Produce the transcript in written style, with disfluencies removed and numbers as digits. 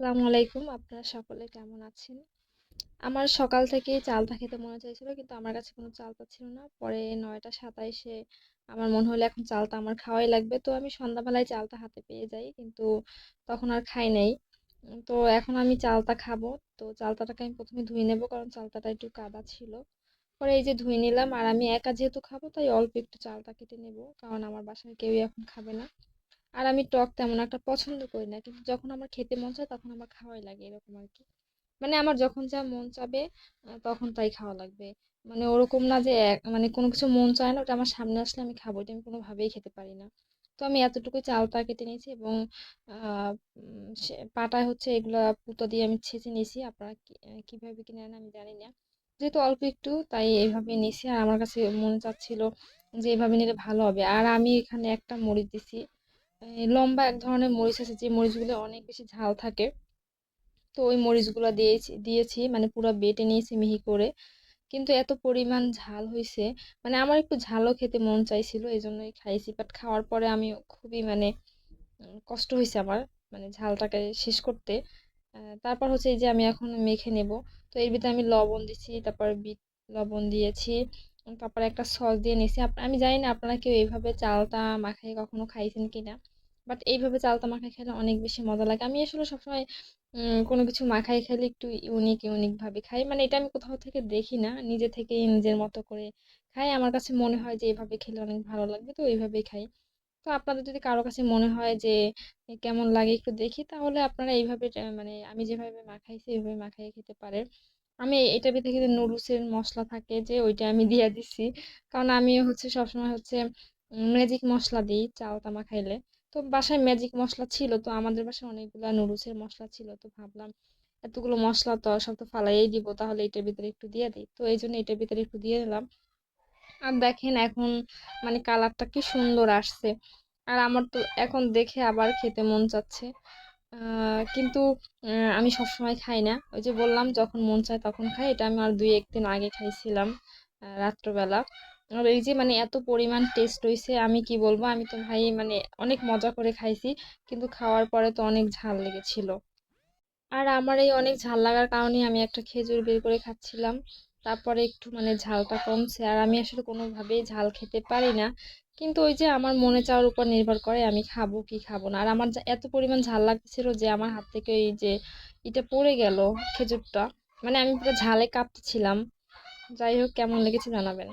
আসসালামু আলাইকুম, আপনারা সকলে কেমন আছেন? আমার সকাল থেকেই চালতা খেতে মনে চাইছিল, কিন্তু আমার কাছে কোনো চালতা ছিল না। পরে ৯টা ২৭-এ আমার মনে হলো এখন চালতা আমার খাওয়াই লাগবে। তো আমি সন্ধ্যাবেলায় চালতা হাতে পেয়ে যাই, কিন্তু তখন আর খাই নাই। তো এখন আমি চালতা খাবো। তো চালতাটাকে আমি প্রথমে ধুয়ে নেব, কারণ চালতাটা একটু কাদা ছিল। পরে এই যে ধুয়ে নিলাম, আর আমি একা যেহেতু খাবো তাই অল্প একটু চালতা কেটে নেব, কারণ আমার বাসায় কেউই এখন খাবে না। আর আমি টক তেমন একটা পছন্দ করি না, কিন্তু যখন আমার খেতে মন চায় তখন আমার খাওয়াই লাগে, এরকম আর কি। মানে আমার যখন যা মন চাবে তখন তাই খাওয়া লাগবে। মানে ওরকম না যে মানে কোনো কিছু মন চায় না, ওটা আমার সামনে আসলে আমি খাবো, এটা আমি কোনোভাবেই খেতে পারি না। তো আমি এতটুকু চালটা কেটে নিয়েছি, এবং পাটায় হচ্ছে এগুলা পুতো দিয়ে আমি ছেঁচে নিয়েছি। আপনারা কিভাবে কিনে নেন আমি জানি না, যেহেতু অল্প একটু তাই এইভাবে নিয়েছি। আর আমার কাছে মনে চাচ্ছিল যে এইভাবে নিলে ভালো হবে। আর আমি এখানে একটা মরিচ দিছি, লম্বা এক ধরনের মরিচ আছে যে মরিচগুলো অনেক বেশি ঝাল থাকে। তো ওই মরিচগুলো দিয়েছি, মানে পুরো বেটে নিয়েছি মিহি করে। কিন্তু এত পরিমাণ ঝাল হয়েছে, মানে আমার একটু ঝালও খেতে মন চাইছিল, এই জন্যই খাইছি। বাট খাওয়ার পরে আমি খুবই মানে কষ্ট হয়েছে আমার, মানে ঝালটাকে শেষ করতে। তারপর হচ্ছে এই যে আমি এখন মেখে নেব। তো এর ভিতরে আমি লবণ দিচ্ছি, তারপর বিট লবণ দিয়েছি, তারপর একটা সস দিয়ে নিয়েছি। আমি জানি না আপনারা কেউ এইভাবে চালটা মাখায় কখনো খাইছেন কিনা, বাট এইভাবে চালটা মাখায় খেলে অনেক বেশি মজা লাগে। আমি আসলে সবসময় কোনো কিছু মাখায় খেলে একটু ইউনিক ইউনিক ভাবে খাই, মানে এটা আমি কোথাও থেকে দেখি না, নিজে থেকেই নিজের মতো করে খাই। আমার কাছে মনে হয় যে এইভাবে খেলে অনেক ভালো লাগবে, তো এইভাবেই খাই। তো আপনাদের যদি কারো কাছে মনে হয় যে কেমন লাগে একটু দেখি, তাহলে আপনারা এইভাবে মানে আমি যেভাবে মাখাইছি এইভাবে মাখাই খেতে পারেন। আমি এটার ভিতরে কিন্তু নুডলসের মশলা থাকে যে ওইটা আমি দিয়ে দিছি, কারণ আমি হচ্ছে সবসময় হচ্ছে ম্যাজিক মশলা দিই চালটা মাখাইলে। তো বাসায় ম্যাজিক মশলা ছিল, তো আমাদের বাসায় অনেকগুলা নুডলসের মশলা ছিল, তো ভাবলাম এতগুলো মশলা তো সব তো ফালাইই দিব, তাহলে এটার ভিতরে একটু দিয়ে দিই। তো এই জন্য এটার ভিতরে একটু দিয়ে দিলাম। আর দেখেন এখন মানে কালারটা কি সুন্দর আসছে। আর আমার তো এখন দেখে আবার খেতে মন চাচ্ছে। কিন্তু আমি সবসময় খাই না, ওই যে বললাম যখন মন চায় তখন খাই। এটা আমি আর ২-১ দিন আগে খাইছিলাম রাত্রবেলা। আর এই যে মানে এত পরিমাণ টেস্ট হয়েছে, আমি কি বলবো, আমি তো ভাই মানে অনেক মজা করে খাইছি, কিন্তু খাওয়ার পরে তো অনেক ঝাল লেগেছিল। আর আমার এই অনেক ঝাল লাগার কারণে আমি একটা খেজুর বের করে খাচ্ছিলাম। তারপরে একটু মানে ঝালটা কমছে। আর আমি আসলে কোনোভাবেই ঝাল খেতে পারি না, কিন্তু ওই যে আমার মনে চাওয়ার উপর নির্ভর করে আমি খাবো কি খাবো না। আর আমার এত পরিমাণ ঝাল লাগছিল যে আমার হাত থেকে এই যে এটা পড়ে গেল, খেজুরটা। মানে আমি পুরো ঝালে কাঁপতেছিলাম। যাই হোক, কেমন লেগেছে জানাবেন।